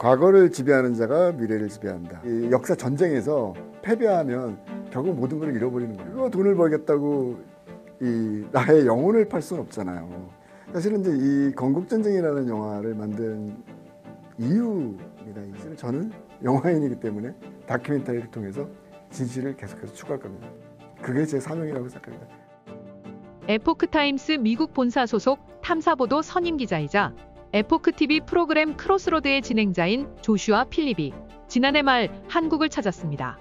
과거를 지배하는 자가 미래를 지배한다. 이 역사 전쟁에서 패배하면 결국 모든 걸 잃어버리는 거예요. 그거 돈을 벌겠다고 이 나의 영혼을 팔 수는 없잖아요. 사실은 이제 이 건국전쟁이라는 영화를 만든 이유입니다. 이제는 저는 영화인이기 때문에 다큐멘터리를 통해서 진실을 계속해서 추구할 겁니다. 그게 제 사명이라고 생각합니다. 에포크타임스 미국 본사 소속 탐사보도 선임 기자이자 에포크TV 프로그램 크로스로드의 진행자인 조슈아 필립이 지난해 말 한국을 찾았습니다.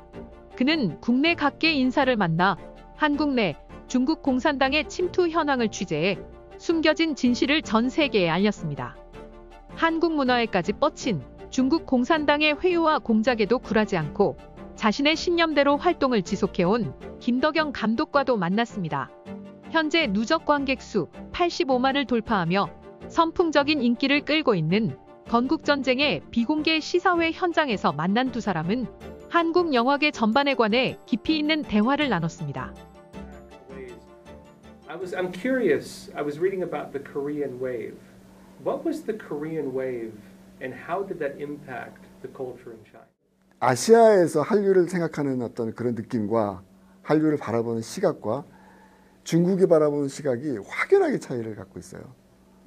그는 국내 각계 인사를 만나 한국 내 중국 공산당의 침투 현황을 취재해 숨겨진 진실을 전 세계에 알렸습니다. 한국 문화에까지 뻗친 중국 공산당의 회유와 공작에도 굴하지 않고 자신의 신념대로 활동을 지속해온 김덕영 감독과도 만났습니다. 현재 누적 관객 수 85만을 돌파하며 선풍적인 인기를 끌고 있는 건국전쟁의 비공개 시사회 현장에서 만난 두 사람은 한국 영화계 전반에 관해 깊이 있는 대화를 나눴습니다. I'm curious. I was reading about the Korean wave. What was the Korean wave and how did that impact the culture in China? 아시아에서 한류를 생각하는 어떤 그런 느낌과 한류를 바라보는 시각과 중국이 바라보는 시각이 확연하게 차이를 갖고 있어요.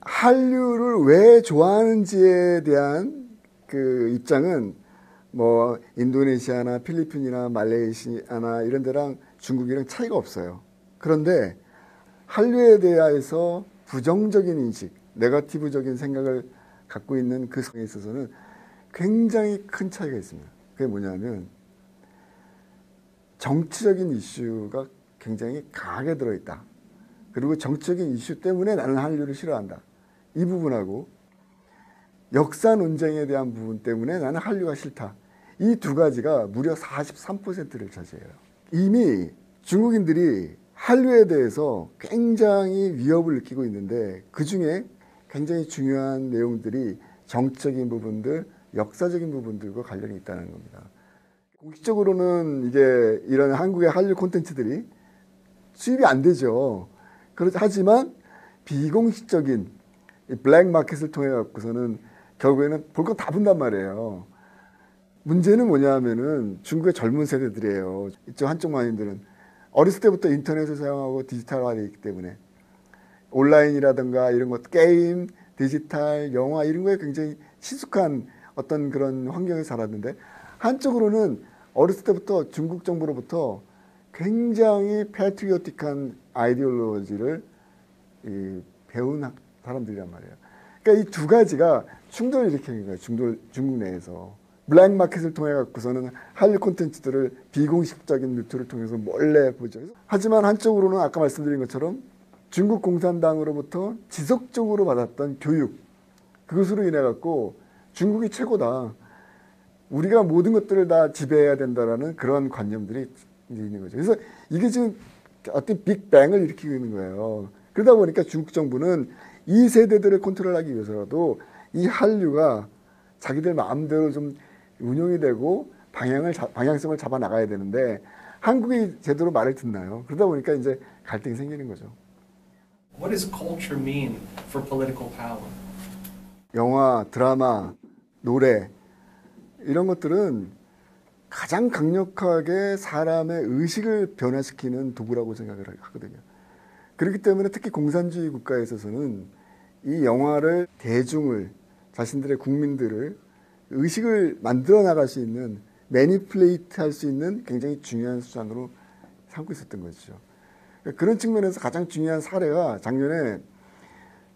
한류를 왜 좋아하는지에 대한 그 입장은 뭐 인도네시아나 필리핀이나 말레이시아나 이런 데랑 중국이랑 차이가 없어요. 그런데 한류에 대해서 부정적인 인식, 네거티브적인 생각을 갖고 있는 그 성에 있어서는 굉장히 큰 차이가 있습니다. 그게 뭐냐면 정치적인 이슈가 굉장히 강하게 들어있다. 그리고 정치적인 이슈 때문에 나는 한류를 싫어한다. 이 부분하고 역사 논쟁에 대한 부분 때문에 나는 한류가 싫다. 이 두 가지가 무려 43%를 차지해요. 이미 중국인들이 한류에 대해서 굉장히 위협을 느끼고 있는데 그중에 굉장히 중요한 내용들이 정치적인 부분들, 역사적인 부분들과 관련이 있다는 겁니다. 공식적으로는 이제 이런 한국의 한류 콘텐츠들이 수입이 안 되죠. 하지만 비공식적인 블랙 마켓을 통해 갖고서는 결국에는 볼 건 다 본단 말이에요. 문제는 뭐냐 하면은 중국의 젊은 세대들이에요. 이쪽 한쪽 마인들은 어렸을 때부터 인터넷을 사용하고 디지털화되어 있기 때문에 온라인이라든가 이런 것, 게임, 디지털, 영화 이런 거에 굉장히 친숙한 어떤 그런 환경에 살았는데 한쪽으로는 어렸을 때부터 중국 정부로부터 굉장히 패트리오틱한 아이디올로지를 배운 사람들이란 말이에요. 그러니까 이 두 가지가 충돌을 일으키는 거예요. 중국 내에서. 블랙 마켓을 통해 갖고서는 한류 콘텐츠들을 비공식적인 루트를 통해서 몰래 보죠. 하지만 한쪽으로는 아까 말씀드린 것처럼 중국 공산당으로부터 지속적으로 받았던 교육, 그것으로 인해 갖고 중국이 최고다. 우리가 모든 것들을 다 지배해야 된다라는 그런 관념들이 있는 거죠. 그래서 이게 지금 어떤 빅뱅을 일으키고 있는 거예요. 그러다 보니까 중국 정부는 이 세대들을 컨트롤하기 위해서라도 이 한류가 자기들 마음대로 좀 운영이 되고 방향성을 잡아 나가야 되는데 한국이 제대로 말을 듣나요? 그러다 보니까 이제 갈등이 생기는 거죠. What does culture mean for political power? 영화, 드라마, 노래 이런 것들은 가장 강력하게 사람의 의식을 변화시키는 도구라고 생각을 하거든요. 그렇기 때문에 특히 공산주의 국가에 있어서는 이 영화를 대중을 자신들의 국민들을 의식을 만들어 나갈 수 있는 매니플레이트 할 수 있는 굉장히 중요한 수단으로 삼고 있었던 것이죠. 그런 측면에서 가장 중요한 사례가 작년에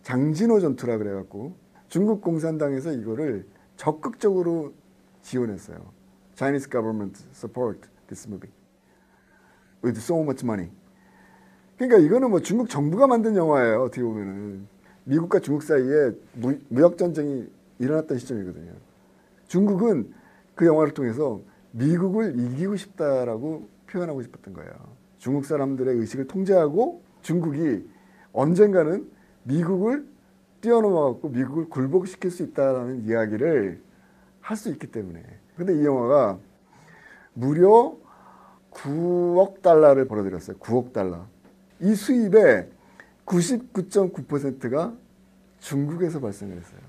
장진호 전투라 그래갖고 중국 공산당에서 이거를 적극적으로 지원했어요. Chinese government support this movie with so much money. 그러니까 이거는 뭐 중국 정부가 만든 영화예요. 어떻게 보면은 미국과 중국 사이에 무역 전쟁이 일어났던 시점이거든요. 중국은 그 영화를 통해서 미국을 이기고 싶다라고 표현하고 싶었던 거예요. 중국 사람들의 의식을 통제하고 중국이 언젠가는 미국을 뛰어넘어갖고 미국을 굴복시킬 수 있다는 이야기를 할 수 있기 때문에. 근데 이 영화가 무려 9억 달러를 벌어들였어요. 9억 달러. 이 수입의 99.9%가 중국에서 발생을 했어요.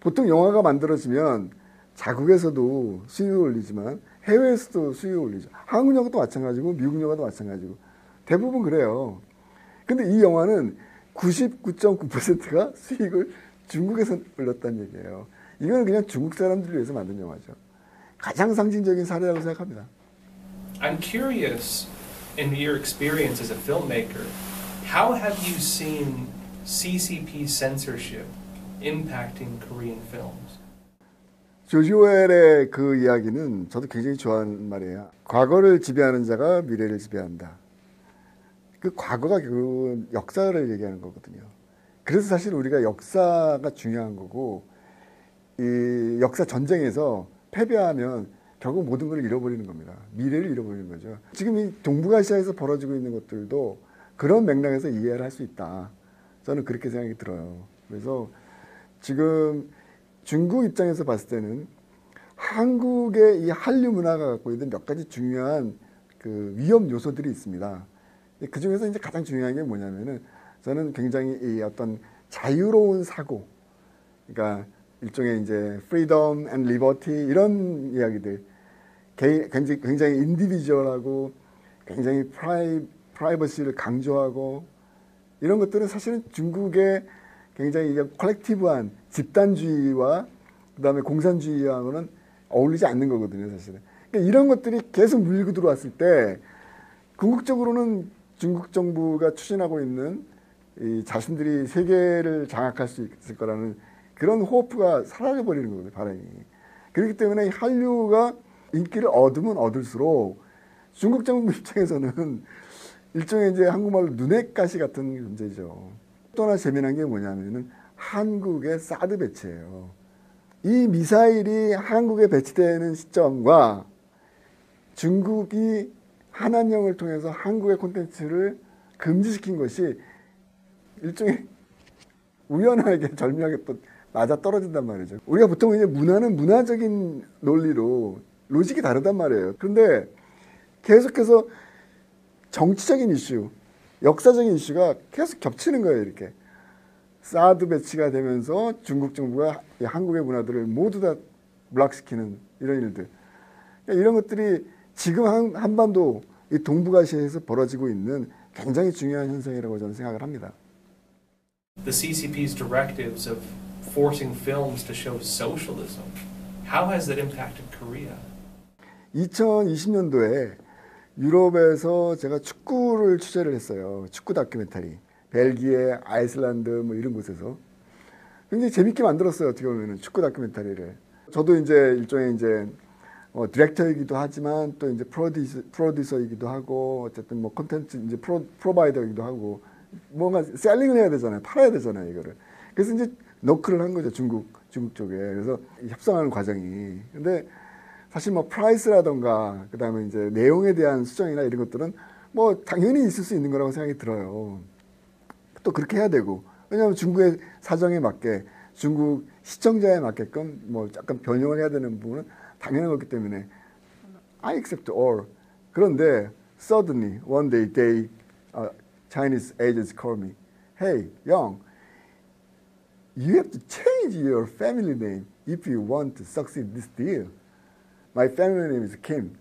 보통 영화가 만들어지면 자국에서도 수익을 올리지만 해외에서도 수익을 올리죠. 한국 영화도 마찬가지고 미국 영화도 마찬가지고 대부분 그래요. 근데 이 영화는 99.9%가 수익을 중국에서 올렸다는 얘기예요. 이건 그냥 중국 사람들을 위해서 만든 영화죠. 가장 상징적인 사례라고 생각합니다. I'm curious, in your experience as a filmmaker, how have you seen CCP censorship impacting Korean films? 조지 오웰의 그 이야기는 저도 굉장히 좋아하는 말이에요. 과거를 지배하는 자가 미래를 지배한다. 그 과거가 그 역사를 얘기하는 거거든요. 그래서 사실 우리가 역사가 중요한 거고, 이 역사 전쟁에서 패배하면 결국 모든 걸 잃어버리는 겁니다. 미래를 잃어버리는 거죠. 지금 이 동북아시아에서 벌어지고 있는 것들도 그런 맥락에서 이해를 할 수 있다. 저는 그렇게 생각이 들어요. 그래서 지금 중국 입장에서 봤을 때는 한국의 이 한류 문화가 갖고 있는 몇 가지 중요한 그 위험 요소들이 있습니다. 그 중에서 이제 가장 중요한 게 뭐냐면은 저는 굉장히 이 어떤 자유로운 사고, 그러니까 일종의 이제 freedom and liberty 이런 이야기들, 굉장히 인디비주얼하고 굉장히 프라이버시를 강조하고 이런 것들은 사실은 중국의 굉장히 컬렉티브한 집단주의와 그다음에 공산주의하고는 어울리지 않는 거거든요, 사실은. 그러니까 이런 것들이 계속 밀고 들어왔을 때 궁극적으로는 중국 정부가 추진하고 있는 이 자신들이 세계를 장악할 수 있을 거라는 그런 호프가 사라져 버리는 거거든요, 발행이. 그렇기 때문에 한류가 인기를 얻으면 얻을수록 중국 정부 입장에서는 일종의 이제 한국말로 눈엣 가시 같은 존재죠. 또 하나 재미난 게 뭐냐면은 한국의 사드 배치예요. 이 미사일이 한국에 배치되는 시점과 중국이 한한령을 통해서 한국의 콘텐츠를 금지시킨 것이 일종의 우연하게 절묘하게 또 맞아 떨어진단 말이죠. 우리가 보통 이제 문화는 문화적인 논리로 로직이 다르단 말이에요. 그런데 계속해서 정치적인 이슈, 역사적인 이슈가 계속 겹치는 거예요, 이렇게. 사드 배치가 되면서 중국 정부가 한국의 문화들을 모두 다 블락시키는 이런 일들. 그러니까 이런 것들이 지금 한반도 이 동북아시아에서 벌어지고 있는 굉장히 중요한 현상이라고 저는 생각을 합니다. The CCP's directives of forcing films to show socialism, how has that impacted Korea? 2020년도에 유럽에서 제가 축구를 취재를 했어요. 축구 다큐멘터리. 벨기에, 아이슬란드 뭐 이런 곳에서 굉장히 재밌게 만들었어요. 어떻게 보면은 축구 다큐멘터리를. 저도 이제 일종의 이제 디렉터이기도 하지만 또 이제 프로듀서이기도 하고 어쨌든 뭐 콘텐츠 이제 프로바이더이기도 하고 뭔가 셀링을 해야 되잖아요. 팔아야 되잖아요, 이거를. 그래서 이제 노크를 한 거죠, 중국 쪽에. 그래서 협상하는 과정이. 근데 사실 뭐 프라이스라던가 그다음에 이제 내용에 대한 수정이나 이런 것들은 뭐 당연히 있을 수 있는 거라고 생각이 들어요. 또 그렇게 해야 되고. 왜냐하면 중국의 사정에 맞게 중국 시청자에 맞게끔 뭐 약간 변형을 해야 되는 부분은 당연한 거기 때문에 I accept all. 그런데 suddenly one day Chinese agents call me. Hey, Young, you have to change your family name if you want to succeed this deal. My family name is Kim.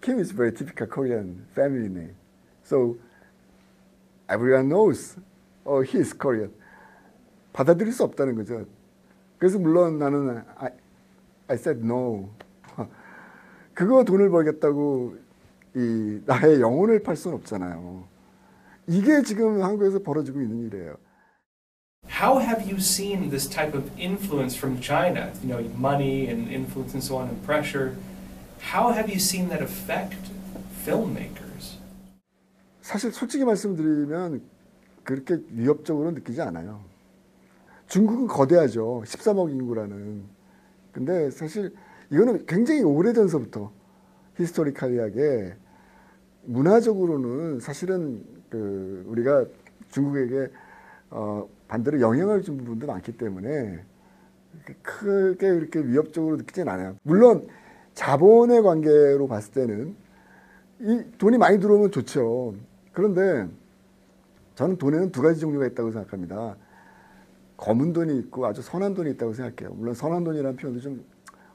Kim is very typical Korean family name. So everyone knows, oh, he is Korean. 받아들일 수 없다는 거죠. 그래서 물론 나는 I said no. 그거 돈을 벌겠다고 이 나의 영혼을 팔 수는 없잖아요. 이게 지금 한국에서 벌어지고 있는 일이에요. How have you seen this type of influence from China? You know, money and influence and so on and pressure. How have you seen that affect filmmakers? 사실 솔직히 말씀드리면 그렇게 위협적으로 느끼지 않아요. 중국은 거대하죠. 13억 인구라는. 근데 사실 이거는 굉장히 오래전서부터 히스토리컬하게 문화적으로는 사실은 그 우리가 중국에게 반대로 영향을 준 부분도 많기 때문에 크게 그렇게 위협적으로 느끼진 않아요. 물론 자본의 관계로 봤을 때는 이 돈이 많이 들어오면 좋죠. 그런데 저는 돈에는 두 가지 종류가 있다고 생각합니다. 검은 돈이 있고 아주 선한 돈이 있다고 생각해요. 물론 선한 돈이라는 표현도 좀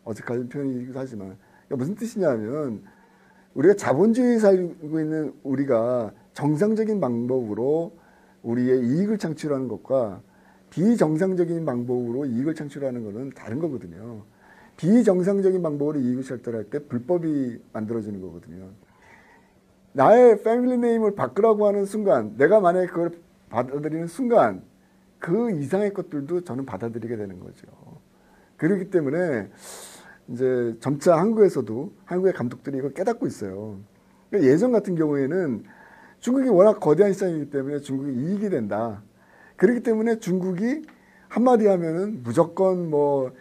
어색한 표현이기도 하지만 그러니까 무슨 뜻이냐면 우리가 자본주의에 살고 있는 우리가 정상적인 방법으로 우리의 이익을 창출하는 것과 비정상적인 방법으로 이익을 창출하는 것은 다른 거거든요. 비정상적인 방법으로 이익을 창출할 때 불법이 만들어지는 거거든요. 나의 패밀리 네임을 바꾸라고 하는 순간, 내가 만약에 그걸 받아들이는 순간 그 이상의 것들도 저는 받아들이게 되는 거죠. 그렇기 때문에 이제 점차 한국에서도 한국의 감독들이 이걸 깨닫고 있어요. 그러니까 예전 같은 경우에는 중국이 워낙 거대한 시장이기 때문에 중국이 이익이 된다. 그렇기 때문에 중국이 한마디 하면은 무조건 뭐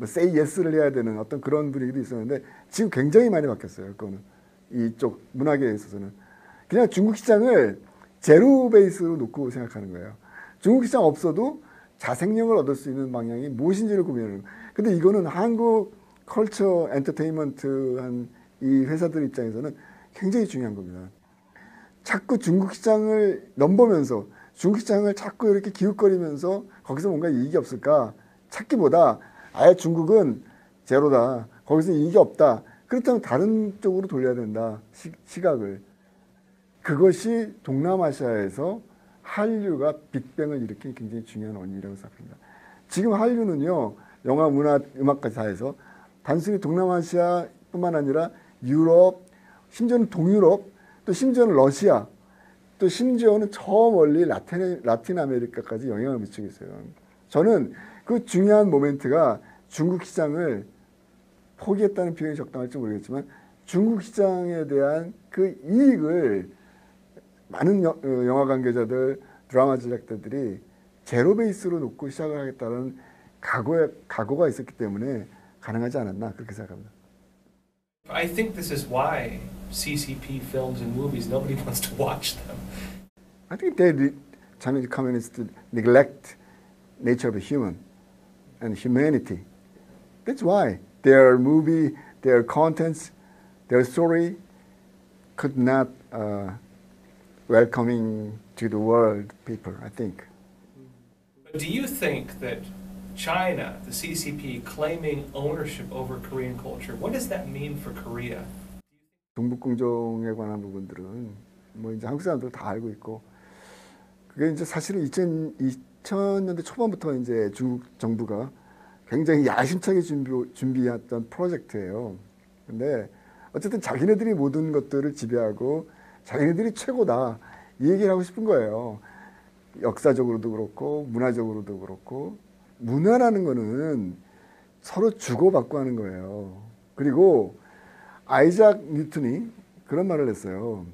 say yes를 해야 되는 어떤 그런 분위기도 있었는데 지금 굉장히 많이 바뀌었어요. 그거는 이쪽 문화계에 있어서는 그냥 중국 시장을 제로 베이스로 놓고 생각하는 거예요. 중국 시장 없어도 자생력을 얻을 수 있는 방향이 무엇인지를 고민하는 거예요. 근데 이거는 한국 컬처 엔터테인먼트 한 이 회사들 입장에서는 굉장히 중요한 겁니다. 자꾸 중국 시장을 넘보면서 중국 시장을 자꾸 이렇게 기웃거리면서 거기서 뭔가 이익이 없을까 찾기보다 아예 중국은 제로다. 거기서 이익이 없다. 그렇다면 다른 쪽으로 돌려야 된다. 시각을. 그것이 동남아시아에서 한류가 빅뱅을 일으킨 굉장히 중요한 원인이라고 생각합니다. 지금 한류는요. 영화, 문화, 음악까지 다 해서 단순히 동남아시아뿐만 아니라 유럽, 심지어는 동유럽, 또 심지어는 러시아, 또 심지어는 저 멀리 라틴 아메리카까지 영향을 미치고 있어요. 저는 그 중요한 모멘트가 중국 시장을 포기했다는 표현이 적당할지 모르겠지만 중국 시장에 대한 그 이익을 많은 영화 관계자들, 드라마 제작자들이 제로 베이스로 놓고 시작을 하겠다는 각오가 있었기 때문에 가능하지 않았나 그렇게 생각합니다. I think this is why CCP films and movies, nobody wants to watch them. I think Chinese communists neglect nature of the human and humanity. That's why their movie, their contents, their story could not welcoming to the world people, I think. But do you think that China, the CCP, claiming ownership over Korean culture, what does that mean for Korea? 동북공정에 관한 부분들은 뭐 이제 한국 사람들 다 알고 있고 그게 이제 사실은 2000년대 초반부터 이제 중국 정부가 굉장히 야심차게 준비했던 프로젝트예요. 근데 어쨌든 자기네들이 모든 것들을 지배하고 자기네들이 최고다 이 얘기를 하고 싶은 거예요. 역사적으로도 그렇고 문화적으로도 그렇고 문화라는 거는 서로 주고받고 하는 거예요. 그리고 아이작 뉴턴이 그런 말을 했어요.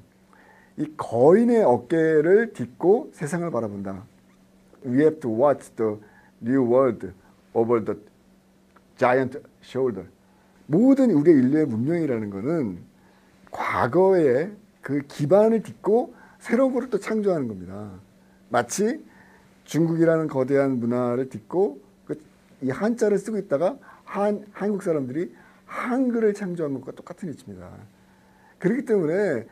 이 거인의 어깨를 딛고 세상을 바라본다. We have to watch the new world over the giant shoulder. 모든 우리의 인류의 문명이라는 거는 과거의 그 기반을 딛고 새로운 것을 또 창조하는 겁니다. 마치 중국이라는 거대한 문화를 딛고 이 한자를 쓰고 있다가 한국 사람들이 한글을 창조한 것과 똑같은 위치입니다. 그렇기 때문에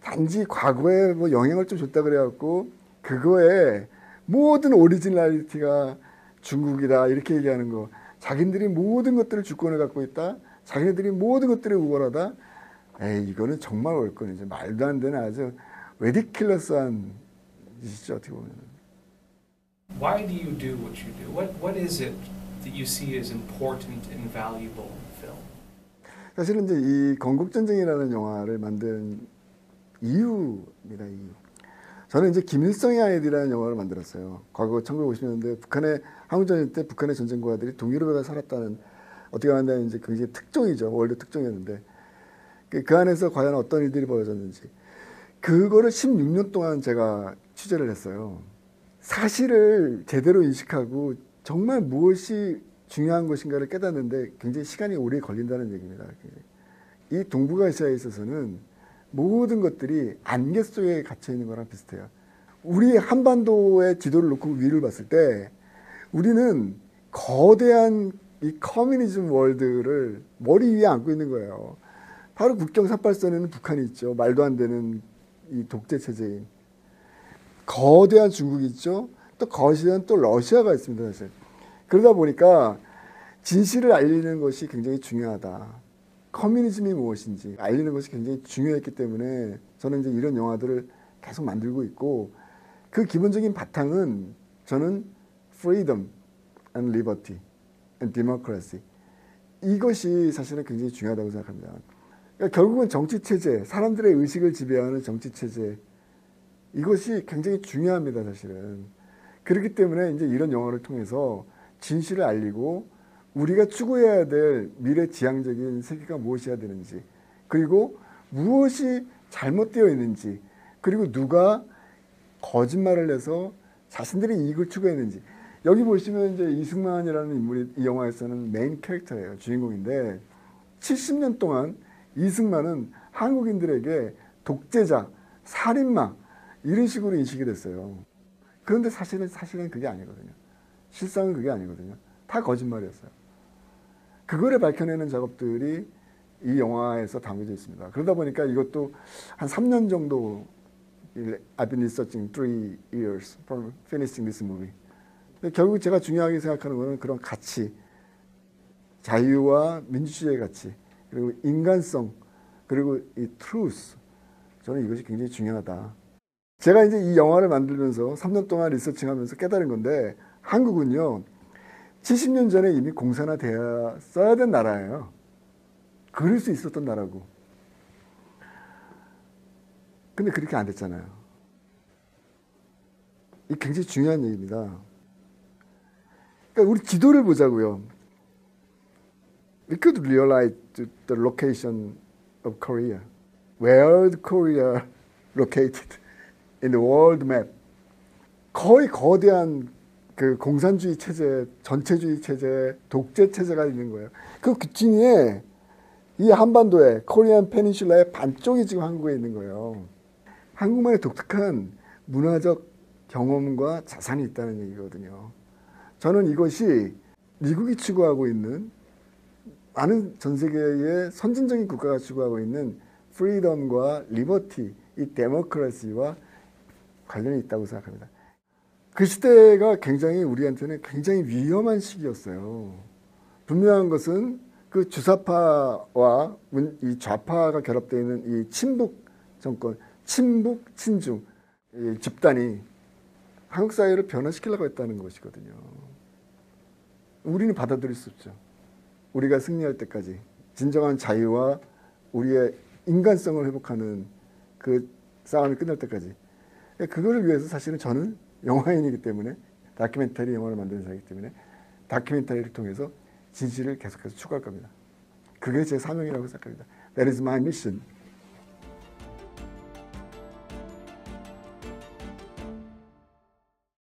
단지 과거에 뭐 영향을 좀 줬다 그래갖고 그거에 모든 오리지널리티가 중국이다 이렇게 얘기하는 거 자기들이 모든 것들을 주권을 갖고 있다 자기네들이 모든 것들이 우월하다 에이 이거는 정말 옳거든요. 말도 안 되는 아주 레디큘러스한 짓이죠 어떻게 보면. Why do you do what you do? What is it that you see as important and valuable in film? 사실은 이제 이 건국전쟁이라는 영화를 만든 이유입니다. 이유. 저는 이제 김일성의 아이들이라는 영화를 만들었어요. 과거 1950년대 북한의 한국전쟁 때 북한의 전쟁고아들이 동유럽에 가서 살았다는 어떻게 말하면 이제 굉장히 특종이죠. 월드 특종이었는데 그 안에서 과연 어떤 일들이 벌어졌는지 그거를 16년 동안 제가 취재를 했어요. 사실을 제대로 인식하고 정말 무엇이 중요한 것인가를 깨닫는데 굉장히 시간이 오래 걸린다는 얘기입니다. 이 동북아시아에 있어서는 모든 것들이 안개 속에 갇혀 있는 거랑 비슷해요. 우리 한반도의 지도를 놓고 위를 봤을 때 우리는 거대한 이 커뮤니즘 월드를 머리 위에 안고 있는 거예요. 바로 국경 38선에는 북한이 있죠. 말도 안 되는 이 독재 체제인. 거대한 중국이 있죠. 또 거시는 또 러시아가 있습니다. 사실. 그러다 보니까 진실을 알리는 것이 굉장히 중요하다. 커뮤니즘이 무엇인지 알리는 것이 굉장히 중요했기 때문에 저는 이제 이런 영화들을 계속 만들고 있고, 그 기본적인 바탕은 저는 freedom and liberty and democracy, 이것이 사실은 굉장히 중요하다고 생각합니다. 그러니까 결국은 정치체제, 사람들의 의식을 지배하는 정치체제, 이것이 굉장히 중요합니다. 사실은. 그렇기 때문에 이제 이런 영화를 통해서 진실을 알리고 우리가 추구해야 될 미래지향적인 세계가 무엇이어야 되는지, 그리고 무엇이 잘못되어 있는지, 그리고 누가 거짓말을 해서 자신들의 이익을 추구했는지. 여기 보시면 이제 이승만이라는 인물이 이 영화에서는 메인 캐릭터예요. 주인공인데 70년 동안 이승만은 한국인들에게 독재자, 살인마 이런 식으로 인식이 됐어요. 그런데 사실은 그게 아니거든요. 실상은 그게 아니거든요. 다 거짓말이었어요. 그거를 밝혀내는 작업들이 이 영화에서 담겨져 있습니다. 그러다 보니까 이것도 한 3년 정도 I've been researching 3 years from finishing this movie. 근데 결국 제가 중요하게 생각하는 것은 그런 가치, 자유와 민주주의의 가치, 그리고 인간성, 그리고 이 truth. 저는 이것이 굉장히 중요하다. 제가 이제 이 영화를 만들면서 3년 동안 리서칭하면서 깨달은 건데, 한국은요 70년 전에 이미 공산화되었어야 된 나라예요. 그럴 수 있었던 나라고. 근데 그렇게 안 됐잖아요. 이 굉장히 중요한 얘기입니다. 그러니까 우리 지도를 보자고요. We could realize the location of Korea. Where is Korea located in the world map? 거의 거대한 그 공산주의 체제, 전체주의 체제, 독재 체제가 있는 거예요. 그 중에 이 한반도에 코리안 페닌슐라의 반쪽이 지금 한국에 있는 거예요. 한국만의 독특한 문화적 경험과 자산이 있다는 얘기거든요. 저는 이것이 미국이 추구하고 있는, 많은 전 세계의 선진적인 국가가 추구하고 있는 프리덤과 리버티, 이 데모크라시와 관련이 있다고 생각합니다. 그 시대가 굉장히 우리한테는 굉장히 위험한 시기였어요. 분명한 것은 그 주사파와 이 좌파가 결합되어 있는 이 친북 정권, 친북, 친중 이 집단이 한국 사회를 변화시키려고 했다는 것이거든요. 우리는 받아들일 수 없죠. 우리가 승리할 때까지 진정한 자유와 우리의 인간성을 회복하는 그 싸움이 끝날 때까지. 그거를 위해서 사실은 저는 영화인이기 때문에, 다큐멘터리 영화를 만드는 사람이기 때문에 다큐멘터리를 통해서 진실을 계속해서 추구할 겁니다. 그게 제 사명이라고 생각합니다. That is my mission.